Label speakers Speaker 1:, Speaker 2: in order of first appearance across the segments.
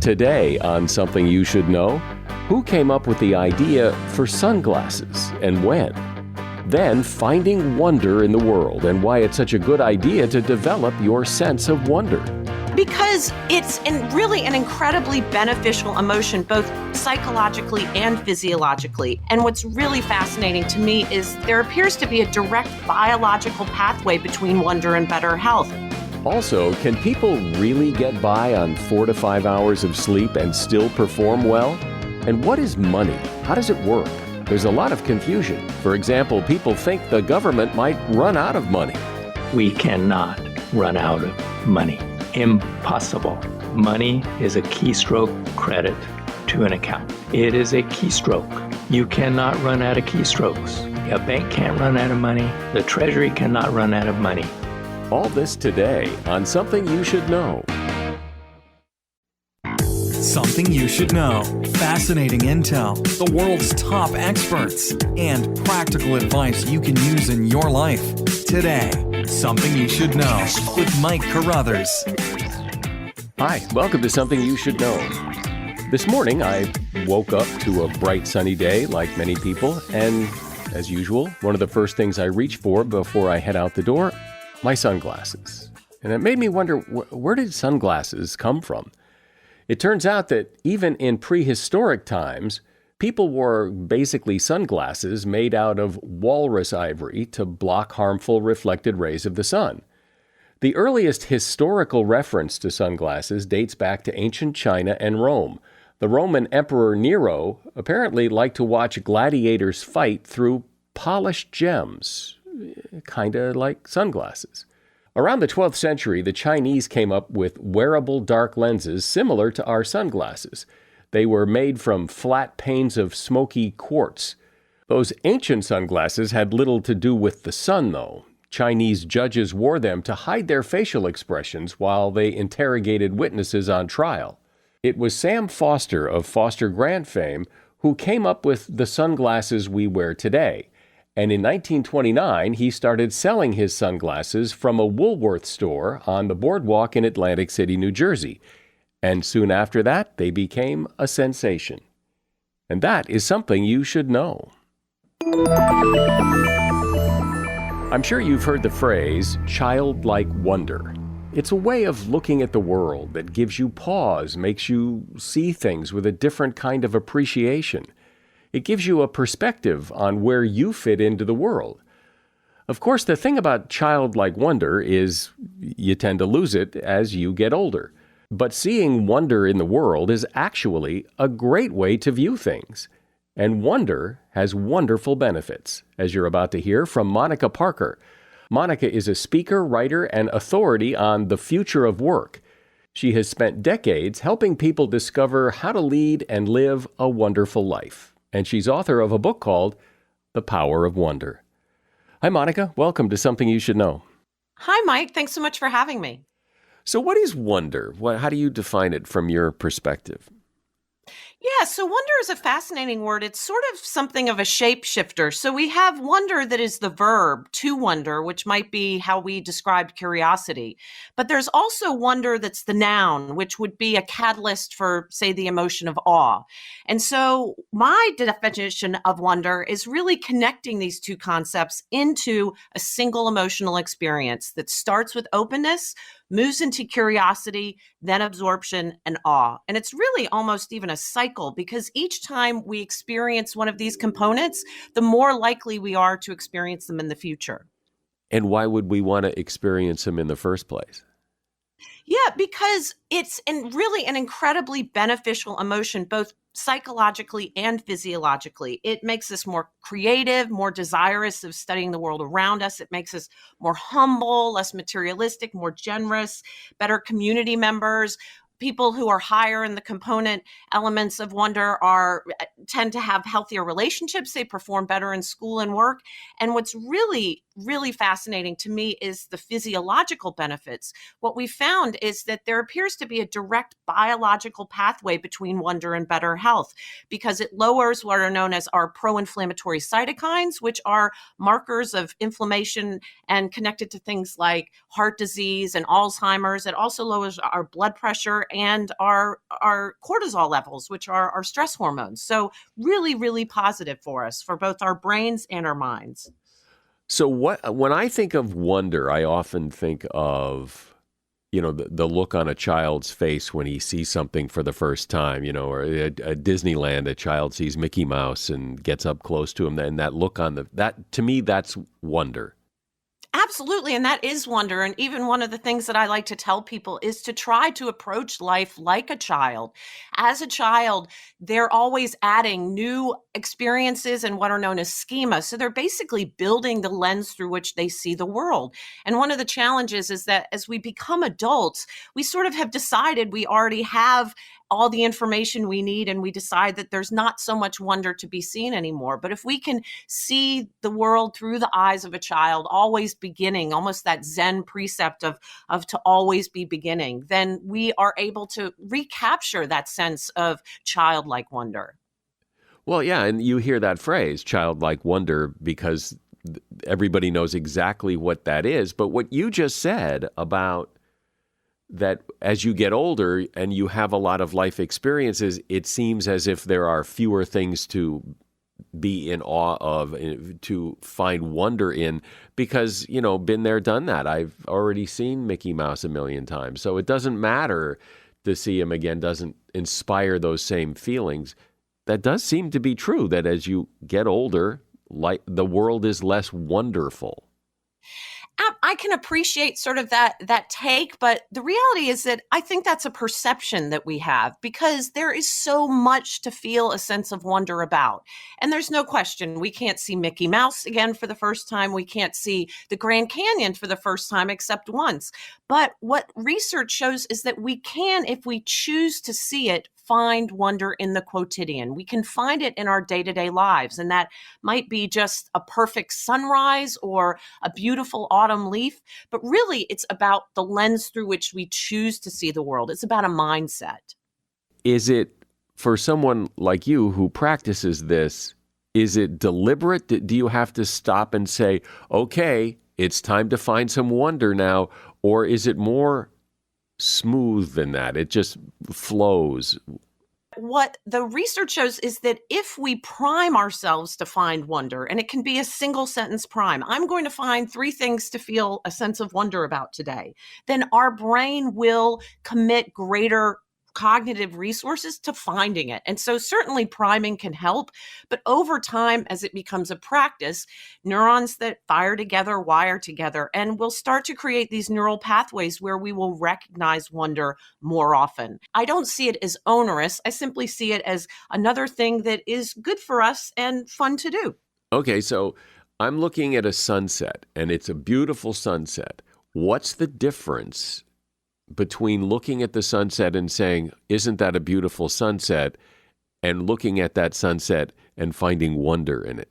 Speaker 1: Today on Something You Should Know, who came up with the idea for sunglasses and when? Then finding wonder in the world and why it's such a good idea to develop your sense of wonder.
Speaker 2: Because it's really an incredibly beneficial emotion, both psychologically and physiologically. And what's really fascinating to me is there appears to be a direct biological pathway between wonder and better health.
Speaker 1: Also, can people really get by on 4 to 5 hours of sleep and still perform well? And what is money? How does it work? There's a lot of confusion. For example, people think the government might run out of money.
Speaker 3: We cannot run out of money. Impossible. Money is a keystroke credit to an account. It is a keystroke. You cannot run out of keystrokes. A bank can't run out of money. The Treasury cannot run out of money.
Speaker 1: All this today on Something You Should Know.
Speaker 4: Something you should know. Fascinating intel, the world's top experts, and practical advice you can use in your life. Today, Something You Should Know with Mike Carruthers.
Speaker 1: Hi, welcome to Something You Should Know. This morning, I woke up to a bright sunny day like many people, and as usual, one of the first things I reach for before I head out the door, my sunglasses. And it made me wonder, where did sunglasses come from? It turns out that even in prehistoric times, people wore basically sunglasses made out of walrus ivory to block harmful reflected rays of the sun. The earliest historical reference to sunglasses dates back to ancient China and Rome. The Roman Emperor Nero apparently liked to watch gladiators fight through polished gems, kind of like sunglasses. Around the 12th century, the Chinese came up with wearable dark lenses similar to our sunglasses. They were made from flat panes of smoky quartz. Those ancient sunglasses had little to do with the sun, though. Chinese judges wore them to hide their facial expressions while they interrogated witnesses on trial. It was Sam Foster of Foster Grant fame who came up with the sunglasses we wear today. And in 1929, he started selling his sunglasses from a Woolworth store on the boardwalk in Atlantic City, New Jersey. And soon after that, they became a sensation. And that is something you should know. I'm sure you've heard the phrase, childlike wonder. It's a way of looking at the world that gives you pause, makes you see things with a different kind of appreciation. It gives you a perspective on where you fit into the world. Of course, the thing about childlike wonder is you tend to lose it as you get older. But seeing wonder in the world is actually a great way to view things. And wonder has wonderful benefits, as you're about to hear from Monica Parker. Monica is a speaker, writer, and authority on the future of work. She has spent decades helping people discover how to lead and live a wonderful life. And she's author of a book called The Power of Wonder. Hi, Monica. Welcome to Something You Should Know.
Speaker 2: Hi, Mike. Thanks so much for having me.
Speaker 1: So what is wonder? How do you define it from your perspective?
Speaker 2: Yeah, so wonder is a fascinating word. It's sort of something of a shapeshifter. So we have wonder that is the verb, to wonder, which might be how we described curiosity. But there's also wonder that's the noun, which would be a catalyst for, say, the emotion of awe. And so my definition of wonder is really connecting these two concepts into a single emotional experience that starts with openness, moves into curiosity, then absorption and awe. And it's really almost even a cycle because each time we experience one of these components, the more likely we are to experience them in the future.
Speaker 1: And why would we want to experience them in the first place?
Speaker 2: Yeah, because it's really an incredibly beneficial emotion, both psychologically and physiologically. It makes us more creative, more desirous of studying the world around us. It makes us more humble, less materialistic, more generous, better community members. People who are higher in the component elements of wonder tend to have healthier relationships. They perform better in school and work. And what's really, really fascinating to me is the physiological benefits. What we found is that there appears to be a direct biological pathway between wonder and better health, because it lowers what are known as our pro-inflammatory cytokines, which are markers of inflammation and connected to things like heart disease and Alzheimer's. It also lowers our blood pressure and our cortisol levels, which are our stress hormones. So really, really positive for us, for both our brains and our minds.
Speaker 1: So when I think of wonder, I often think of, the look on a child's face when he sees something for the first time, or at Disneyland, a child sees Mickey Mouse and gets up close to him, and that look on that, to me, that's wonder.
Speaker 2: Absolutely. And that is wonder. And even one of the things that I like to tell people is to try to approach life like a child. As a child, they're always adding new experiences and what are known as schemas. So they're basically building the lens through which they see the world. And one of the challenges is that as we become adults, we sort of have decided we already have all the information we need, and we decide that there's not so much wonder to be seen anymore. But if we can see the world through the eyes of a child, always beginning, almost that Zen precept of to always be beginning, then we are able to recapture that sense of childlike wonder.
Speaker 1: Well, yeah, and you hear that phrase, childlike wonder, because everybody knows exactly what that is. But what you just said about that as you get older and you have a lot of life experiences, it seems as if there are fewer things to be in awe of, to find wonder in, because, been there, done that. I've already seen Mickey Mouse a million times. So it doesn't matter to see him again, doesn't inspire those same feelings. That does seem to be true, that as you get older, like the world is less wonderful.
Speaker 2: I can appreciate sort of that take, but the reality is that I think that's a perception that we have, because there is so much to feel a sense of wonder about. And there's no question we can't see Mickey Mouse again for the first time. We can't see the Grand Canyon for the first time except once. But what research shows is that we can, if we choose to see it, find wonder in the quotidian. We can find it in our day-to-day lives, and that might be just a perfect sunrise or a beautiful autumn leaf, but really it's about the lens through which we choose to see the world. It's about a mindset.
Speaker 1: Is it, for someone like you who practices this, is it deliberate? Do you have to stop and say, okay, it's time to find some wonder now, or is it more smooth than that? It just flows.
Speaker 2: What the research shows is that if we prime ourselves to find wonder, and it can be a single sentence prime, I'm going to find 3 things to feel a sense of wonder about today, then our brain will commit greater cognitive resources to finding it. And so certainly priming can help, but over time, as it becomes a practice, neurons that fire together wire together, and we'll start to create these neural pathways where we will recognize wonder more often. I don't see it as onerous. I simply see it as another thing that is good for us and fun to do.
Speaker 1: Okay, so I'm looking at a sunset, and it's a beautiful sunset. What's the difference between looking at the sunset and saying, isn't that a beautiful sunset, and looking at that sunset and finding wonder in it?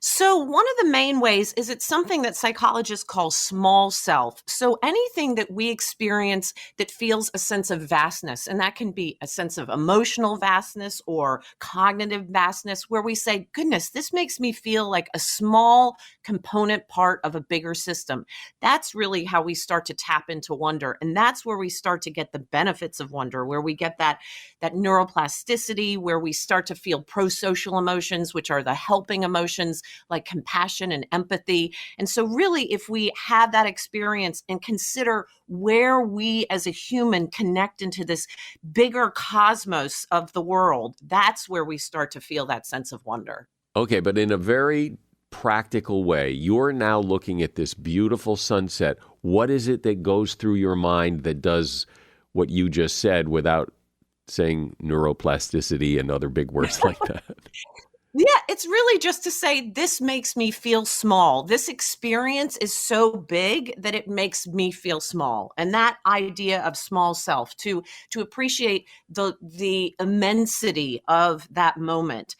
Speaker 2: So one of the main ways is it's something that psychologists call small self. So anything that we experience that feels a sense of vastness, and that can be a sense of emotional vastness or cognitive vastness, where we say, goodness, this makes me feel like a small component part of a bigger system. That's really how we start to tap into wonder. And that's where we start to get the benefits of wonder, where we get that neuroplasticity, where we start to feel pro-social emotions, which are the helping emotions, like compassion and empathy. And so really, if we have that experience and consider where we as a human connect into this bigger cosmos of the world, that's where we start to feel that sense of wonder.
Speaker 1: Okay, but in a very practical way, you're now looking at this beautiful sunset. What is it that goes through your mind that does what you just said without saying neuroplasticity and other big words like that?
Speaker 2: Yeah, it's really just to say, this makes me feel small. This experience is so big that it makes me feel small. And that idea of small self, to appreciate the immensity of that moment,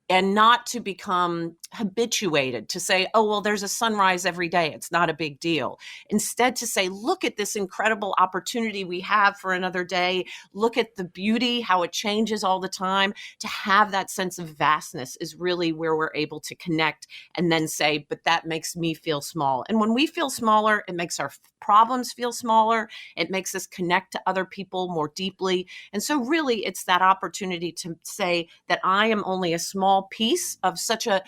Speaker 2: and not to become habituated to say, oh, well, there's a sunrise every day. It's not a big deal. Instead, to say, look at this incredible opportunity we have for another day. Look at the beauty, how it changes all the time. To have that sense of vastness is really where we're able to connect and then say, but that makes me feel small. And when we feel smaller, it makes our problems feel smaller. It makes us connect to other people more deeply. And so really, it's that opportunity to say that I am only a small piece of such a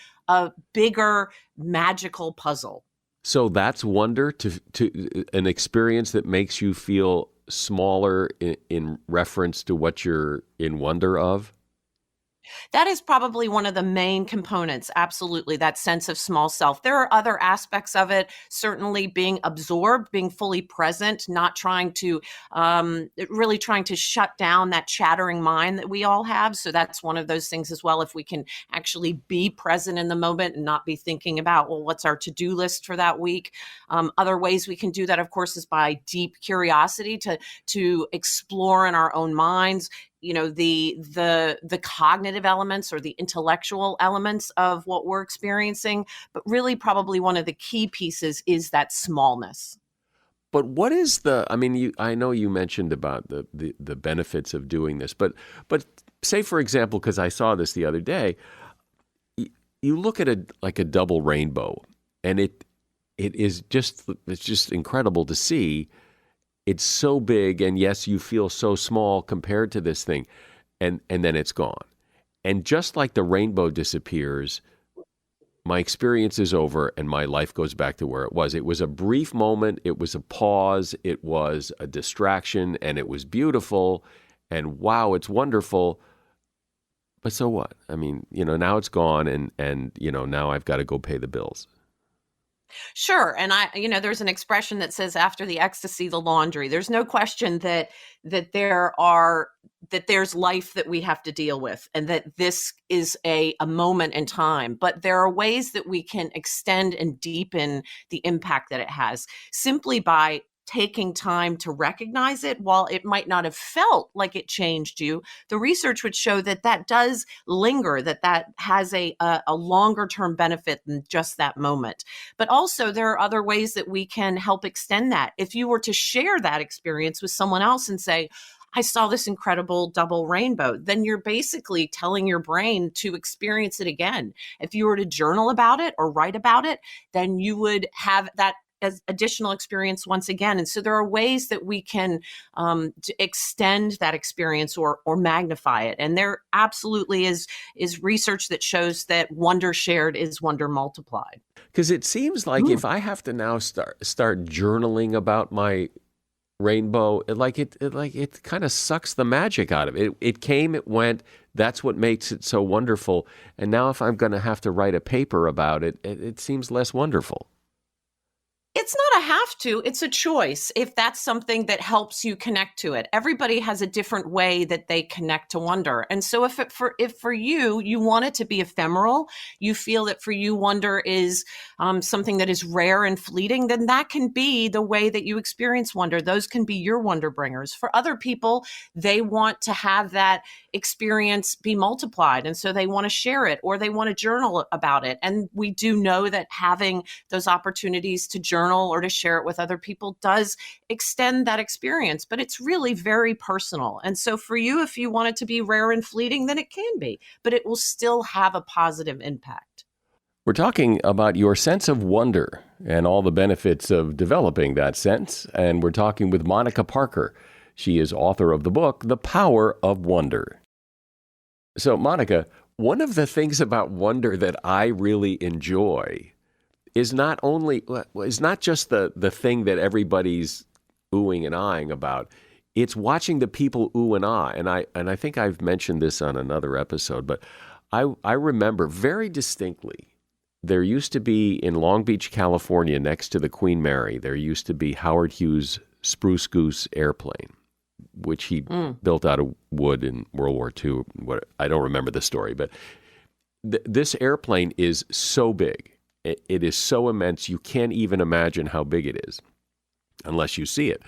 Speaker 2: bigger magical puzzle.
Speaker 1: So that's wonder, to an experience that makes you feel smaller in reference to what you're in wonder of?
Speaker 2: That is probably one of the main components. Absolutely. That sense of small self. There are other aspects of it, certainly being absorbed, being fully present, not trying to, really trying to shut down that chattering mind that we all have. So that's one of those things as well. If we can actually be present in the moment and not be thinking about, well, what's our to-do list for that week? Other ways we can do that, of course, is by deep curiosity to explore in our own minds, the cognitive elements or the intellectual elements of what we're experiencing. But really, probably one of the key pieces is that smallness.
Speaker 1: But what is I know you mentioned about the benefits of doing this, but say, for example, because I saw this the other day, you look at a double rainbow, and it's just incredible to see. It's so big, and yes, you feel so small compared to this thing, and then it's gone. And just like the rainbow disappears, my experience is over, and my life goes back to where it was. It was a brief moment. It was a pause. It was a distraction, and it was beautiful. And wow, it's wonderful. But so what? I mean, now it's gone, and now I've got to go pay the bills.
Speaker 2: Sure. And there's an expression that says after the ecstasy, the laundry. There's no question that there's life that we have to deal with, and that this is a moment in time. But there are ways that we can extend and deepen the impact that it has simply by taking time to recognize it. While it might not have felt like it changed you, the research would show that does linger, that has a longer term benefit than just that moment. But also there are other ways that we can help extend that. If you were to share that experience with someone else and say, I saw this incredible double rainbow, then you're basically telling your brain to experience it again. If you were to journal about it or write about it, then you would have that as additional experience once again. And so there are ways that we can to extend that experience or magnify it. And there absolutely is research that shows that wonder shared is wonder multiplied.
Speaker 1: Because it seems like if I have to now start journaling about my rainbow, it kind of sucks the magic out of it. It came, it went. That's what makes it so wonderful. And now if I'm going to have to write a paper about it, it seems less wonderful.
Speaker 2: It's not a have to, it's a choice if that's something that helps you connect to it. Everybody has a different way that they connect to wonder. And so if for you want it to be ephemeral, you feel that for you wonder is something that is rare and fleeting, then that can be the way that you experience wonder. Those can be your wonder bringers. For other people, they want to have that experience be multiplied. And so they want to share it or they want to journal about it. And we do know that having those opportunities to journal or to share it with other people does extend that experience, but it's really very personal. And so for you, if you want it to be rare and fleeting, then it can be, but it will still have a positive impact.
Speaker 1: We're talking about your sense of wonder and all the benefits of developing that sense. And we're talking with Monica Parker. She is author of the book, The Power of Wonder. So, Monica, one of the things about wonder that I really enjoy is not just the thing that everybody's oohing and eyeing about. It's watching the people ooh and ah. And I think I've mentioned this on another episode, but I remember very distinctly, there used to be in Long Beach, California, next to the Queen Mary, there used to be Howard Hughes' Spruce Goose airplane, which he built out of wood in World War II. I don't remember the story, but this airplane is so big. It is so immense, you can't even imagine how big it is unless you see it.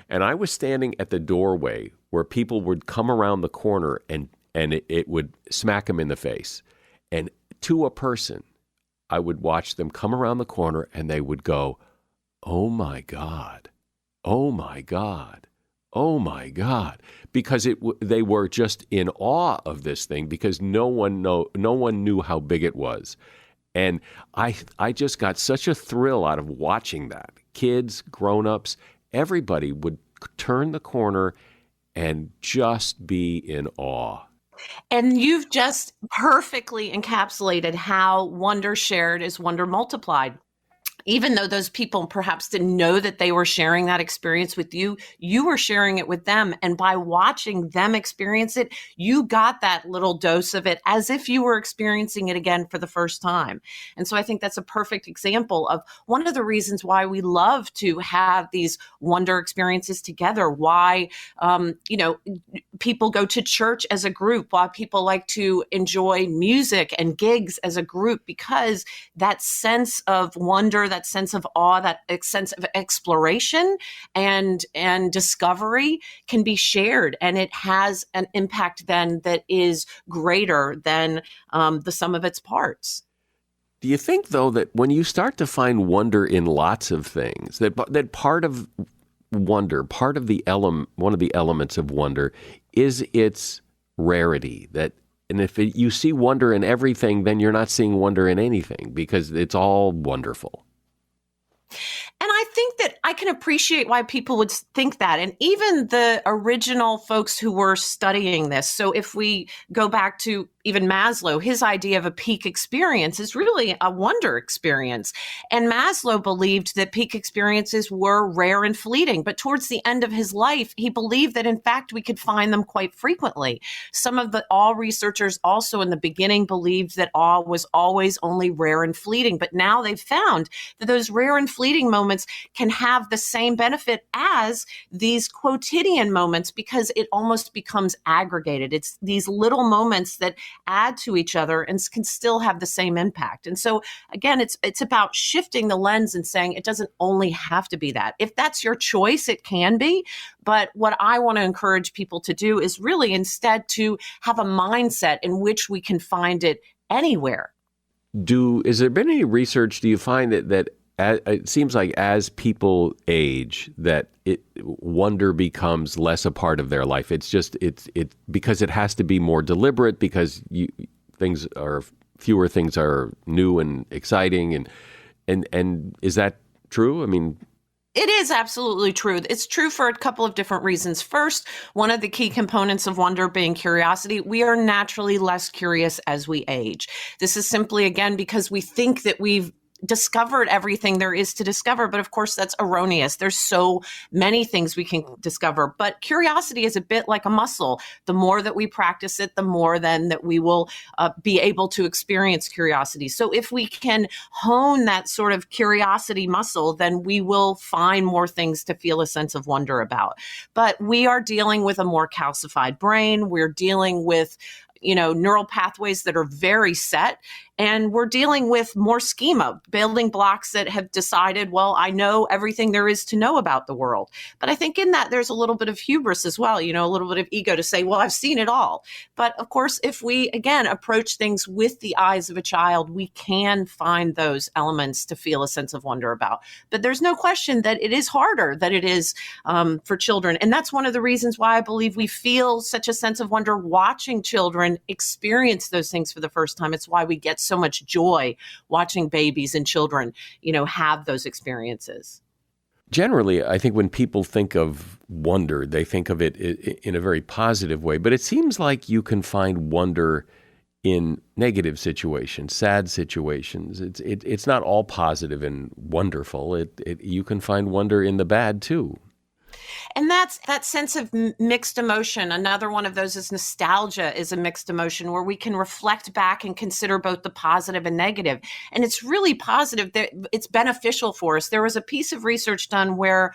Speaker 1: And I was standing at the doorway where people would come around the corner and it would smack them in the face. And to a person, I would watch them come around the corner and they would go, "Oh my God, oh my God, oh my God," because they were just in awe of this thing because no one knew how big it was. And I just got such a thrill out of watching that. Kids, grown-ups, everybody would turn the corner and just be in awe.
Speaker 2: And you've just perfectly encapsulated how wonder shared is wonder multiplied. Even though those people perhaps didn't know that they were sharing that experience with you, you were sharing it with them. And by watching them experience it, you got that little dose of it as if you were experiencing it again for the first time. And so I think that's a perfect example of one of the reasons why we love to have these wonder experiences together, why, people go to church as a group, why people like to enjoy music and gigs as a group, because that sense of wonder, that sense of awe, that sense of exploration and discovery can be shared, and it has an impact then that is greater than the sum of its parts.
Speaker 1: Do you think, though, that when you start to find wonder in lots of things, that part of wonder, one of the elements of wonder is its rarity, and if you see wonder in everything, then you're not seeing wonder in anything because it's all wonderful.
Speaker 2: And I think that I can appreciate why people would think that. And even the original folks who were studying this. So if we go back to even Maslow, his idea of a peak experience is really a wonder experience. And Maslow believed that peak experiences were rare and fleeting. But towards the end of his life, he believed that, in fact, we could find them quite frequently. Some of the awe researchers also in the beginning believed that awe was always only rare and fleeting. But now they've found that those rare and fleeting moments can have the same benefit as these quotidian moments because it almost becomes aggregated. It's these little moments that add to each other and can still have the same impact. And so again, it's about shifting the lens and saying it doesn't only have to be that. If that's your choice, it can be. But what I want to encourage people to do is really instead to have a mindset in which we can find it anywhere.
Speaker 1: Has there been any research, do you find that it seems like as people age, that wonder becomes less a part of their life? It's because it has to be more deliberate because fewer things are new and exciting, and is that true? I mean,
Speaker 2: it is absolutely true. It's true for a couple of different reasons. First, one of the key components of wonder being curiosity. We are naturally less curious as we age. This is simply, again, because we think that we've discovered everything there is to discover. But of course, that's erroneous. There's so many things we can discover. But curiosity is a bit like a muscle. The more that we practice it, the more then that we will be able to experience curiosity. So if we can hone that sort of curiosity muscle, then we will find more things to feel a sense of wonder about. But we are dealing with a more calcified brain. We're dealing with neural pathways that are very set. And we're dealing with more schema, building blocks that have decided, well, I know everything there is to know about the world. But I think in that there's a little bit of hubris as well, a little bit of ego to say, well, I've seen it all. But of course, if we, again, approach things with the eyes of a child, we can find those elements to feel a sense of wonder about. But there's no question that it is harder than it is for children. And that's one of the reasons why I believe we feel such a sense of wonder watching children experience those things for the first time. It's why we get so much joy watching babies and children, have those experiences.
Speaker 1: Generally, I think when people think of wonder, they think of it in a very positive way. But it seems like you can find wonder in negative situations, sad situations. It's not all positive and wonderful. You can find wonder in the bad too.
Speaker 2: And that's that sense of mixed emotion. Another one of those is nostalgia is a mixed emotion where we can reflect back and consider both the positive and negative. And it's really positive that it's beneficial for us. There was a piece of research done where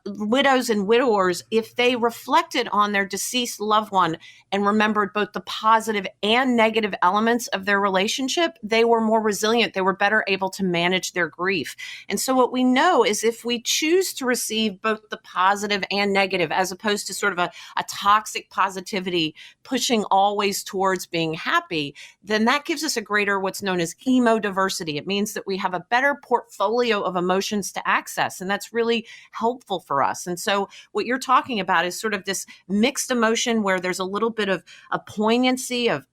Speaker 2: widows and widowers, if they reflected on their deceased loved one and remembered both the positive and negative elements of their relationship, they were more resilient. They were better able to manage their grief. And so what we know is if we choose to receive both the positive and negative, as opposed to sort of a toxic positivity pushing always towards being happy, then that gives us a greater what's known as emodiversity. It means that we have a better portfolio of emotions to access, and that's really helpful for us. And so what you're talking about is sort of this mixed emotion where there's a little bit of a poignancy of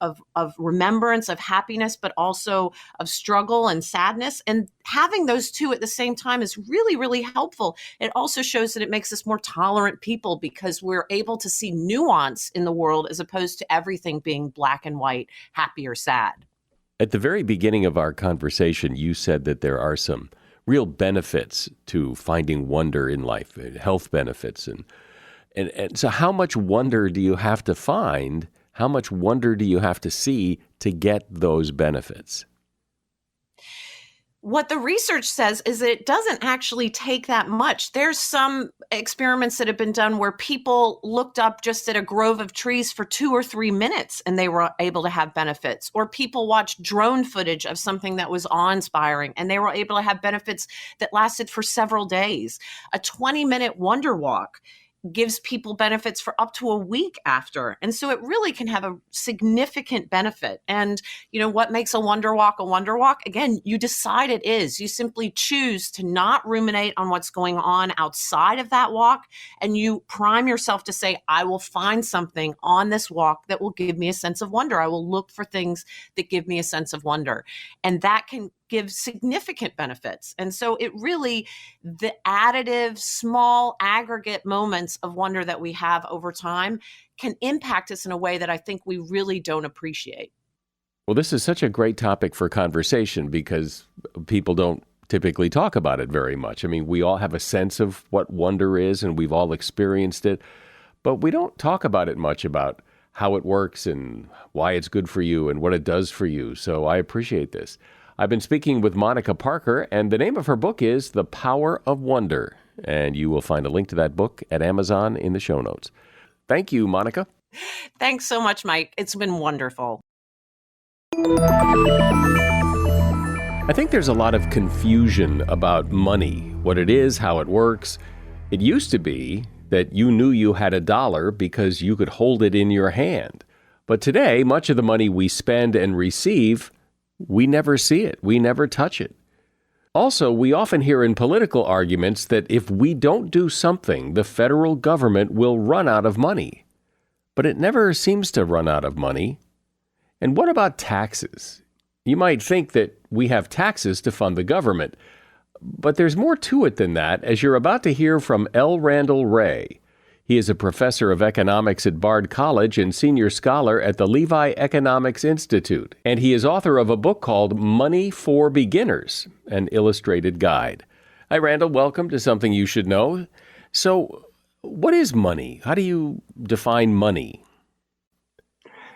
Speaker 2: remembrance, of happiness, but also of struggle and sadness. And having those two at the same time is really, really helpful. It also shows that it makes us more tolerant people because we're able to see nuance in the world as opposed to everything being black and white, happy or sad.
Speaker 1: At the very beginning of our conversation, you said that there are some real benefits to finding wonder in life, health benefits. And so how much wonder do you have to find? How much wonder do you have to see to get those benefits?
Speaker 2: What the research says is that it doesn't actually take that much. There's some experiments that have been done where people looked up just at a grove of trees for 2 or 3 minutes and they were able to have benefits. Or people watched drone footage of something that was awe-inspiring and they were able to have benefits that lasted for several days. A 20-minute wonder walk gives people benefits for up to a week after. And so it really can have a significant benefit. And, what makes a wonder walk a wonder walk? Again, you decide it is. You simply choose to not ruminate on what's going on outside of that walk. And you prime yourself to say, I will find something on this walk that will give me a sense of wonder. I will look for things that give me a sense of wonder. And that can give significant benefits. And so it really, the additive, small aggregate moments of wonder that we have over time can impact us in a way that I think we really don't appreciate.
Speaker 1: Well, this is such a great topic for conversation because people don't typically talk about it very much. I mean, we all have a sense of what wonder is and we've all experienced it, but we don't talk about it much about how it works and why it's good for you and what it does for you. So I appreciate this. I've been speaking with Monica Parker, and the name of her book is The Power of Wonder, and you will find a link to that book at Amazon in the show notes. Thank you, Monica.
Speaker 2: Thanks so much, Mike. It's been wonderful.
Speaker 1: I think there's a lot of confusion about money, what it is, how it works. It used to be that you knew you had $1 because you could hold it in your hand. But today, much of the money we spend and receive, we never see it. We never touch it. Also, we often hear in political arguments that if we don't do something, the federal government will run out of money. But it never seems to run out of money. And what about taxes? You might think that we have taxes to fund the government, but there's more to it than that, as you're about to hear from L. Randall Wray. He is a professor of economics at Bard College and senior scholar at the Levi Economics Institute. And he is author of a book called Money for Beginners, an illustrated guide. Hi, Randall. Welcome to Something You Should Know. So, what is money? How do you define money?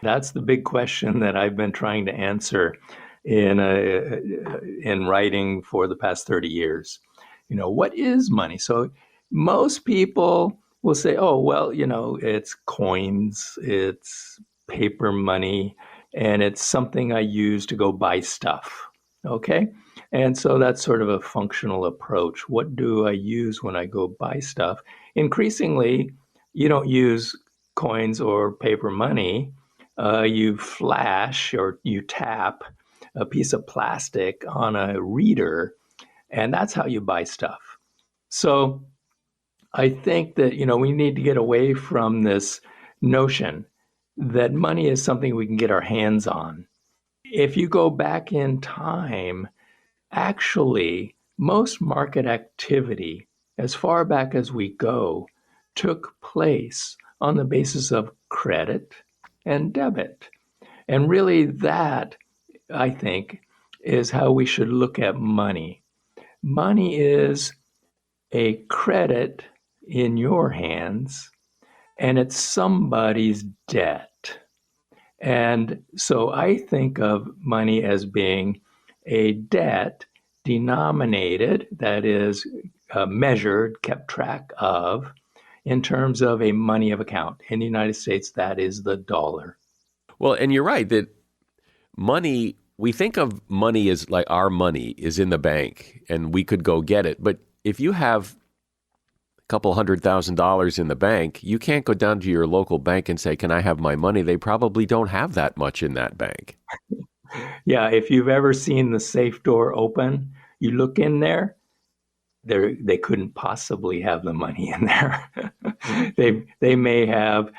Speaker 3: That's the big question that I've been trying to answer in writing for the past 30 years. What is money? So most people will say, oh, well, it's coins, it's paper money, and it's something I use to go buy stuff. Okay? And so that's sort of a functional approach. What do I use when I go buy stuff? Increasingly, you don't use coins or paper money. You flash or you tap a piece of plastic on a reader, and that's how you buy stuff. So I think that, we need to get away from this notion that money is something we can get our hands on. If you go back in time, actually, most market activity, as far back as we go, took place on the basis of credit and debit. And really that, I think, is how we should look at money. Money is a credit in your hands, and it's somebody's debt. And so I think of money as being a debt denominated, that is measured, kept track of in terms of a money of account. In the United States, that is the dollar.
Speaker 1: Well, and you're right that money, we think of money as like our money is in the bank and we could go get it. But if you have a couple $100,000 in the bank, you can't go down to your local bank and say, can I have my money? They probably don't have that much in that bank.
Speaker 3: Yeah, if you've ever seen the safe door open, you look in there, they couldn't possibly have the money in there. They may have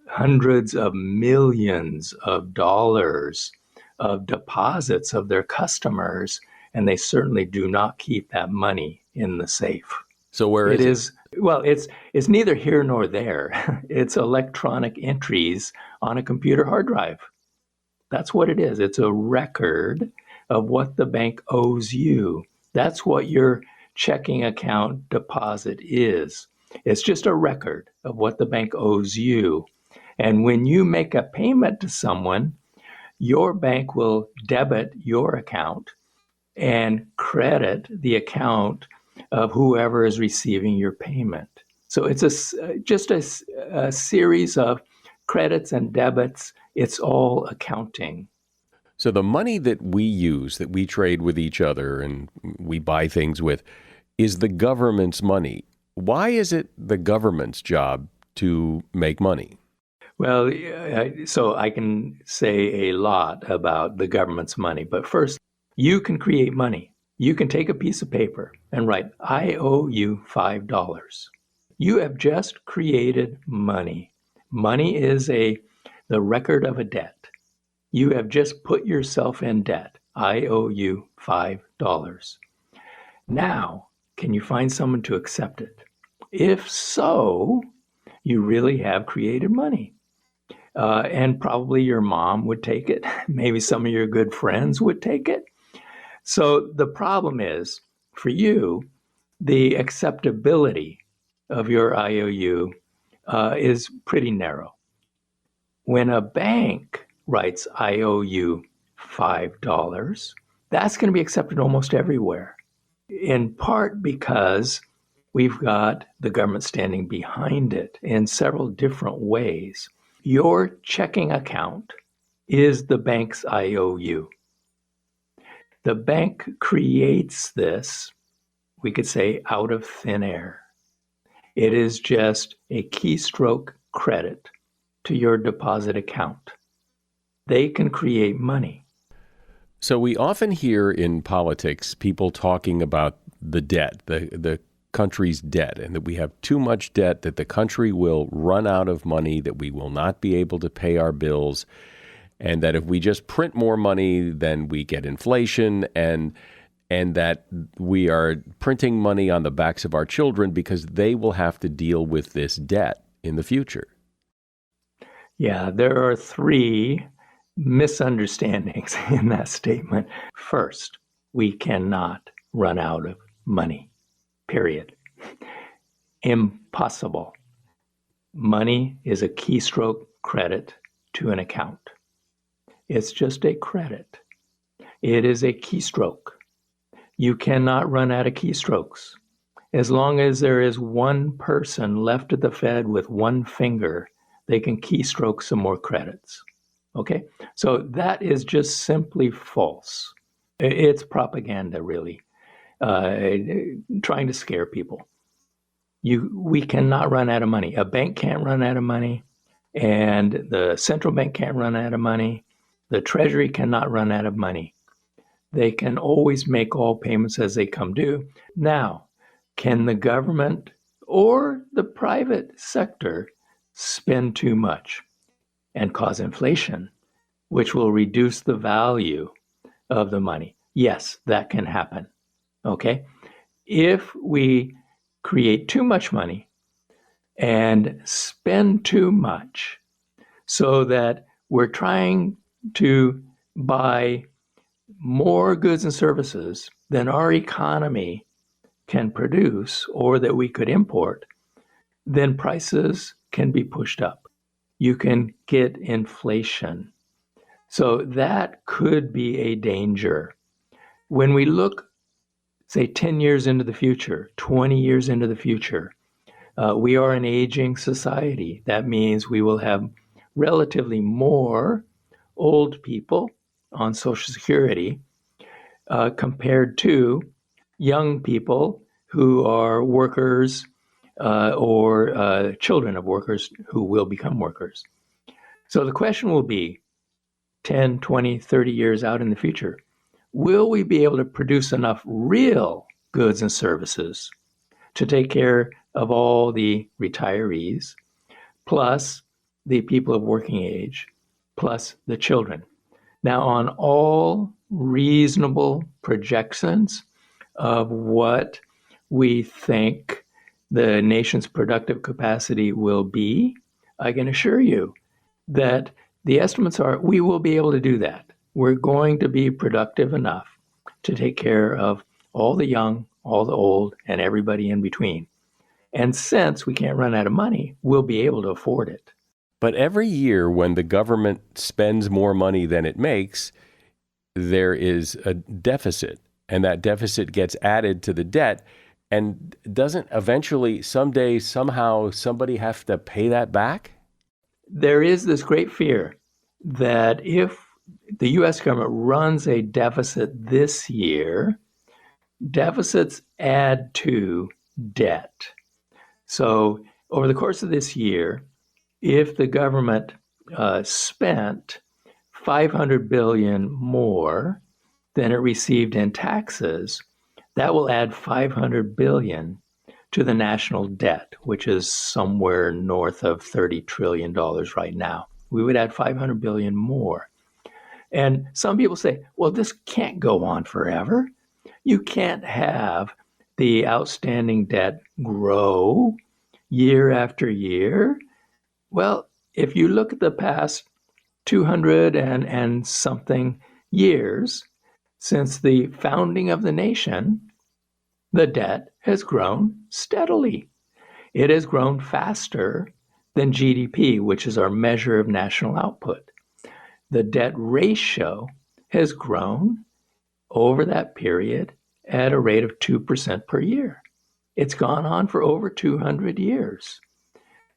Speaker 3: hundreds of millions of dollars of deposits of their customers, and they certainly do not keep that money in the safe.
Speaker 1: So where is it?
Speaker 3: Well, it's neither here nor there. It's electronic entries on a computer hard drive. That's what it is. It's a record of what the bank owes you. That's what your checking account deposit is. It's just a record of what the bank owes you. And when you make a payment to someone, your bank will debit your account and credit the account of whoever is receiving your payment. So it's just a series of credits and debits. It's all accounting.
Speaker 1: So the money that we use, that we trade with each other and we buy things with, is the government's money. Why is it the government's job to make money?
Speaker 3: Well, so I can say a lot about the government's money, but first, you can create money. You can take a piece of paper and write, I owe you $5. You have just created money. Money is the record of a debt. You have just put yourself in debt. I owe you $5. Now, can you find someone to accept it? If so, you really have created money. And probably your mom would take it. Maybe some of your good friends would take it. So the problem is, for you, the acceptability of your IOU is pretty narrow. When a bank writes, I owe you $5, that's going to be accepted almost everywhere, in part because we've got the government standing behind it in several different ways. Your checking account is the bank's IOU. The bank creates this, we could say, out of thin air. It is just a keystroke credit to your deposit account. They can create money.
Speaker 1: So we often hear in politics people talking about the debt, the country's debt, and that we have too much debt, that the country will run out of money, that we will not be able to pay our bills, and that if we just print more money, then we get inflation, and that we are printing money on the backs of our children because they will have to deal with this debt in the future.
Speaker 3: Yeah, there are three misunderstandings in that statement. First, we cannot run out of money, period. Impossible. Money is a keystroke credit to an account. It's just a credit. It is a keystroke. You cannot run out of keystrokes. As long as there is one person left at the Fed with one finger, they can keystroke some more credits. Okay? So that is just simply false. It's propaganda, really, trying to scare people. We cannot run out of money. A bank can't run out of money, and the central bank can't run out of money. The Treasury cannot run out of money. They can always make all payments as they come due. Now, can the government or the private sector spend too much and cause inflation, which will reduce the value of the money? Yes, that can happen. Okay? If we create too much money and spend too much so that we're trying to buy more goods and services than our economy can produce or that we could import, then prices can be pushed up. You can get inflation. So that could be a danger. When we look say 10 years into the future, 20 years into the future, we are an aging society. That means we will have relatively more old people on Social Security compared to young people who are workers or children of workers who will become workers. So the question will be 10, 20, 30 years out in the future, will we be able to produce enough real goods and services to take care of all the retirees, plus the people of working age, plus the children? Now, on all reasonable projections of what we think the nation's productive capacity will be, I can assure you that the estimates are we will be able to do that. We're going to be productive enough to take care of all the young, all the old, and everybody in between. And since we can't run out of money, we'll be able to afford it.
Speaker 1: But every year when the government spends more money than it makes, there is a deficit, and that deficit gets added to the debt. And doesn't eventually, someday, somehow, somebody have to pay that back?
Speaker 3: There is this great fear that if the U.S. government runs a deficit this year, deficits add to debt. So over the course of this year, if the government spent $500 billion more than it received in taxes, that will add $500 billion to the national debt, which is somewhere north of $30 trillion right now. We would add $500 billion more. And some people say, well, this can't go on forever. You can't have the outstanding debt grow year after year. Well, if you look at the past 200 and something years since the founding of the nation, the debt has grown steadily. It has grown faster than GDP, which is our measure of national output. The debt ratio has grown over that period at a rate of 2% per year. It's gone on for over 200 years.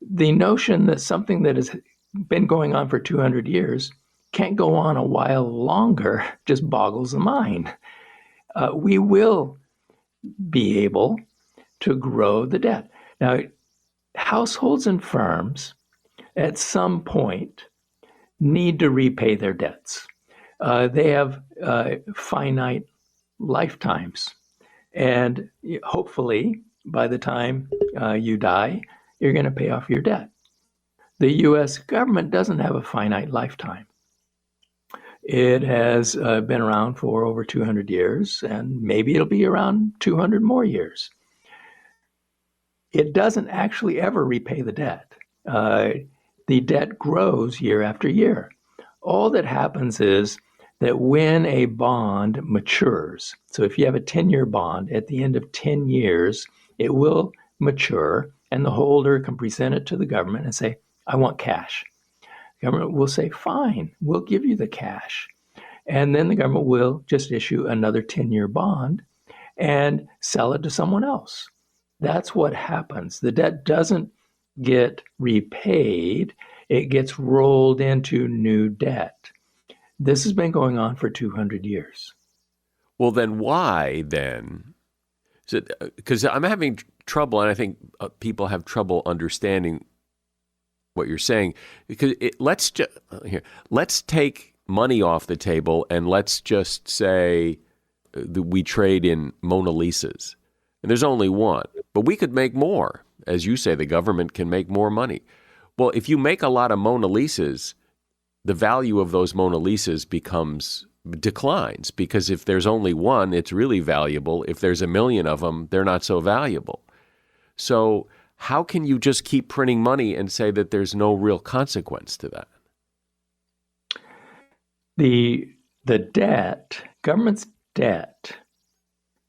Speaker 3: The notion that something that has been going on for 200 years can't go on a while longer just boggles the mind. We will be able to grow the debt. Now, households and firms at some point need to repay their debts. They have finite lifetimes. And hopefully, by the time you die, you're going to pay off your debt. The U.S. government doesn't have a finite lifetime. It has been around for over 200 years, and maybe it'll be around 200 more years. It doesn't actually ever repay the debt. The debt grows year after year. All that happens is that when a bond matures, so if you have a 10-year bond, at the end of 10 years, it will mature, and the holder can present it to the government and say, I want cash. The government will say, fine, we'll give you the cash. And then the government will just issue another 10-year bond and sell it to someone else. That's what happens. The debt doesn't get repaid. It gets rolled into new debt. This has been going on for 200 years.
Speaker 1: Well, then why then? Because I'm having trouble, and I think people have trouble understanding what you're saying. Because let's take money off the table, and let's just say that we trade in Mona Lisas. And there's only one, but we could make more. As you say, the government can make more money. Well, if you make a lot of Mona Lisas, the value of those Mona Lisas declines, because if there's only one, it's really valuable. If there's a million of them, they're not so valuable. So how can you just keep printing money and say that there's no real consequence to that?
Speaker 3: The debt, government's debt,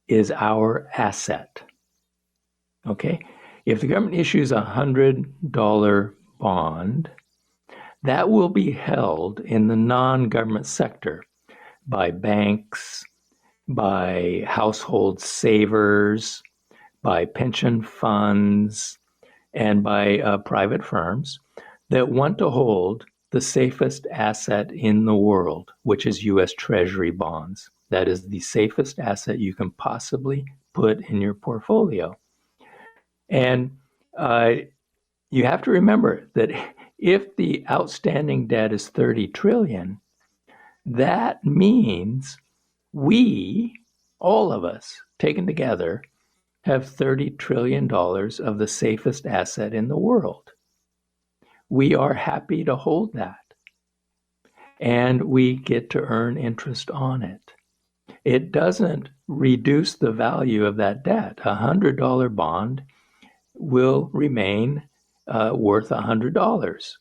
Speaker 3: is our asset. Okay? If the government issues a $100 bond, that will be held in the non-government sector by banks, by household savers, by pension funds, and by private firms that want to hold the safest asset in the world, which is U.S. Treasury bonds. That is the safest asset you can possibly put in your portfolio. And you have to remember that if the outstanding debt is 30 trillion, that means we, all of us, taken together, have $30 trillion of the safest asset in the world. We are happy to hold that, and we get to earn interest on it. It doesn't reduce the value of that debt. A $100 bond will remain worth $100,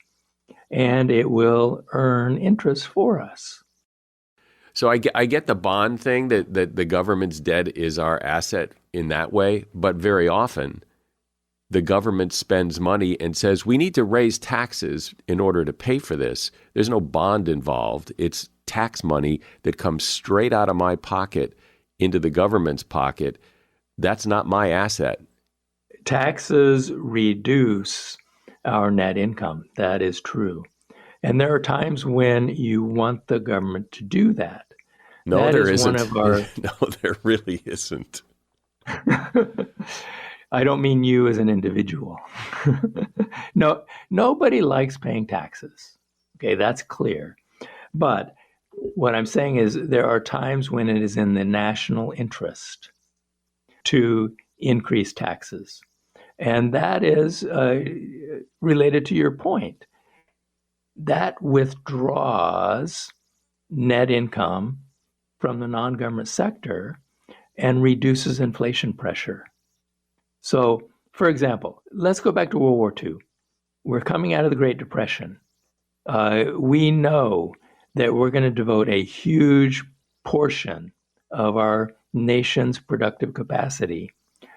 Speaker 3: and it will earn interest for us.
Speaker 1: So I get the bond thing, that the government's debt is our asset in that way, but very often the government spends money and says we need to raise taxes in order to pay for this. There's no bond involved. It's tax money that comes straight out of my pocket into the government's pocket. That's not my asset.
Speaker 3: Taxes reduce our net income. That is true. And there are times when you want the government to do that.
Speaker 1: No,
Speaker 3: that
Speaker 1: there
Speaker 3: is
Speaker 1: isn't.
Speaker 3: One of our...
Speaker 1: No, there really isn't.
Speaker 3: I don't mean you as an individual. No, nobody likes paying taxes. Okay, that's clear. But what I'm saying is there are times when it is in the national interest to increase taxes. And that is related to your point. That withdraws net income from the non-government sector and reduces inflation pressure. So, for example, let's go back to World War II. We're coming out of the Great Depression. We know that we're going to devote a huge portion of our nation's productive capacity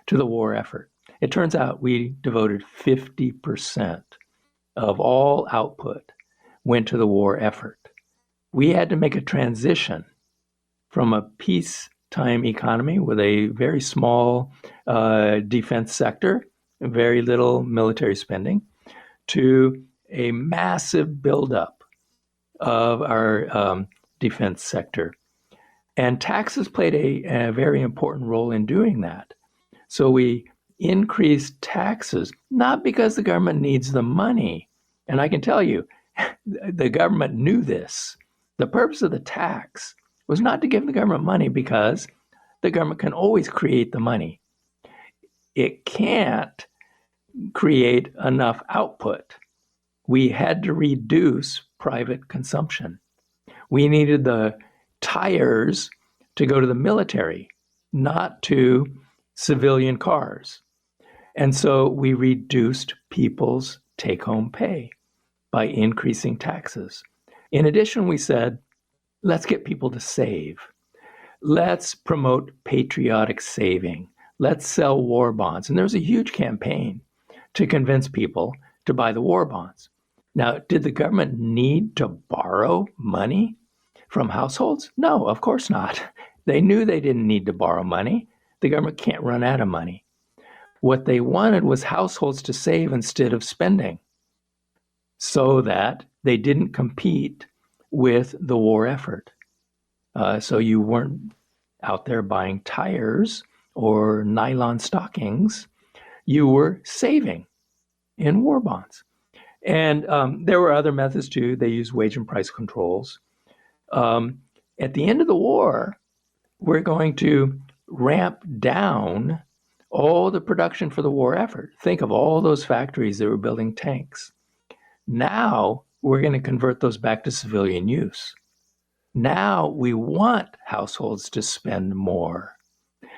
Speaker 3: to the war effort. It turns out we devoted 50% of all output went to the war effort. We had to make a transition from a peacetime economy with a very small defense sector, very little military spending, to a massive buildup of our defense sector. And taxes played a very important role in doing that. So we increased taxes, not because the government needs the money. And I can tell you, the government knew this. The purpose of the tax was not to give the government money because the government can always create the money. It can't create enough output. We had to reduce private consumption. We needed the tires to go to the military, not to civilian cars. And so we reduced people's take-home pay by increasing taxes. In addition, we said, let's get people to save. Let's promote patriotic saving. Let's sell war bonds. And there was a huge campaign to convince people to buy the war bonds. Now, did the government need to borrow money from households? No, of course not. They knew they didn't need to borrow money. The government can't run out of money. What they wanted was households to save instead of spending, so that they didn't compete with the war effort. So you weren't out there buying tires or nylon stockings. You were saving in war bonds. And there were other methods too. They used wage and price controls. At the end of the war, we're going to ramp down all the production for the war effort. Think of all those factories that were building tanks. Now we're going to convert those back to civilian use. Now we want households to spend more.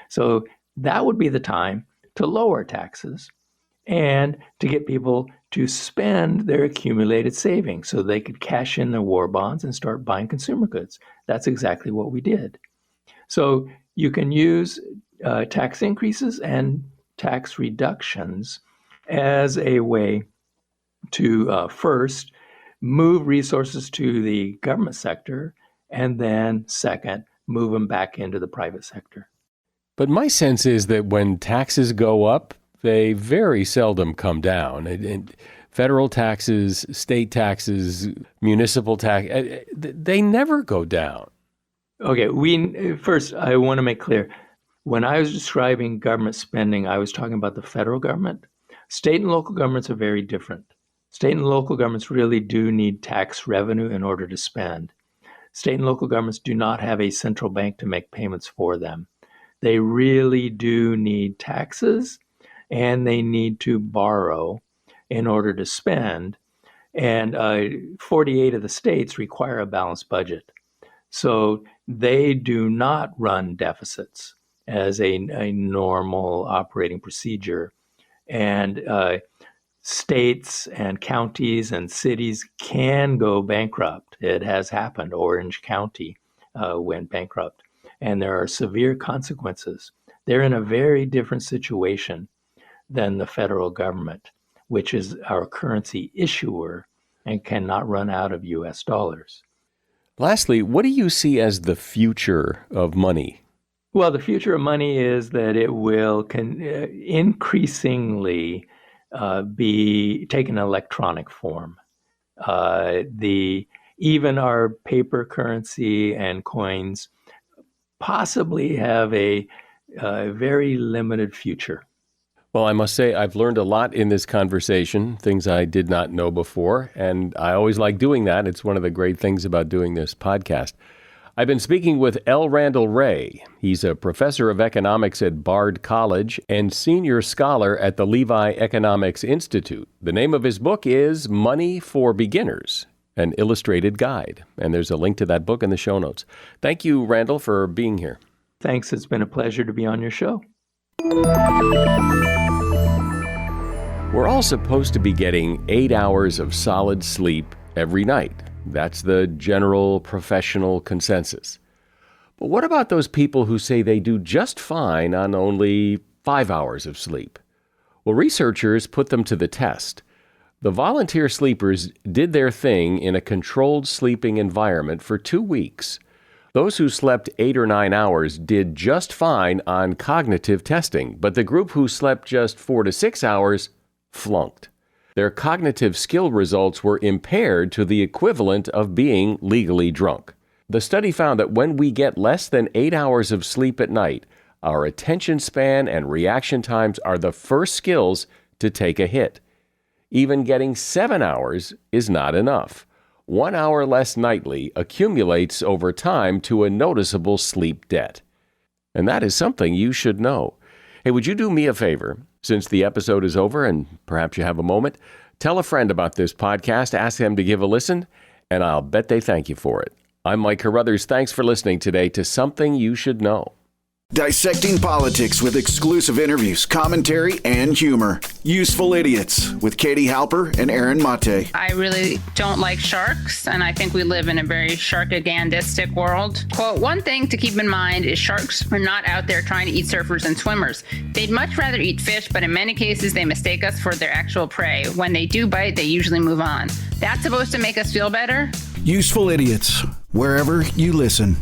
Speaker 3: So that would be the time to lower taxes and to get people to spend their accumulated savings so they could cash in their war bonds and start buying consumer goods. That's exactly what we did. So you can use tax increases and tax reductions as a way to first move resources to the government sector, and then second, move them back into the private sector.
Speaker 1: But my sense is that when taxes go up, they very seldom come down. And federal taxes, state taxes, municipal tax, they never go down.
Speaker 3: Okay, first, I want to make clear, when I was describing government spending, I was talking about the federal government. State and local governments are very different. State and local governments really do need tax revenue in order to spend. State and local governments do not have a central bank to make payments for them. They really do need taxes, and they need to borrow in order to spend. And 48 of the states require a balanced budget. So they do not run deficits as a normal operating procedure. And states and counties and cities can go bankrupt. It has happened. Orange County went bankrupt. And there are severe consequences. They're in a very different situation than the federal government, which is our currency issuer and cannot run out of U.S. dollars.
Speaker 1: Lastly, what do you see as the future of money?
Speaker 3: Well, the future of money is that it will increasingly take an electronic form. Even our paper currency and coins possibly have a very limited future.
Speaker 1: Well, I must say I've learned a lot in this conversation, things I did not know before, and I always like doing that. It's one of the great things about doing this podcast. I've been speaking with L. Randall Wray. He's a professor of economics at Bard College and senior scholar at the Levi Economics Institute. The name of his book is Money for Beginners, an illustrated guide. And there's a link to that book in the show notes. Thank you, Randall, for being here.
Speaker 3: Thanks. It's been a pleasure to be on your show.
Speaker 1: We're all supposed to be getting 8 hours of solid sleep every night. That's the general professional consensus. But what about those people who say they do just fine on only 5 hours of sleep? Well, researchers put them to the test. The volunteer sleepers did their thing in a controlled sleeping environment for 2 weeks. Those who slept 8 or 9 hours did just fine on cognitive testing, but the group who slept just 4 to 6 hours flunked. Their cognitive skill results were impaired to the equivalent of being legally drunk. The study found that when we get less than 8 hours of sleep at night, our attention span and reaction times are the first skills to take a hit. Even getting 7 hours is not enough. 1 hour less nightly accumulates over time to a noticeable sleep debt. And that is something you should know. Hey, would you do me a favor? Since the episode is over and perhaps you have a moment, tell a friend about this podcast, ask them to give a listen, and I'll bet they thank you for it. I'm Mike Carruthers. Thanks for listening today to Something You Should Know.
Speaker 5: Dissecting politics with exclusive interviews, commentary, and humor. Useful Idiots with Katie Halper and Aaron Mate.
Speaker 6: I really don't like sharks, and I think we live in a very sharkagandistic world. Quote, one thing to keep in mind is sharks are not out there trying to eat surfers and swimmers. They'd much rather eat fish, but in many cases they mistake us for their actual prey. When they do bite, they usually move on. That's supposed to make us feel better?
Speaker 5: Useful Idiots, wherever you listen.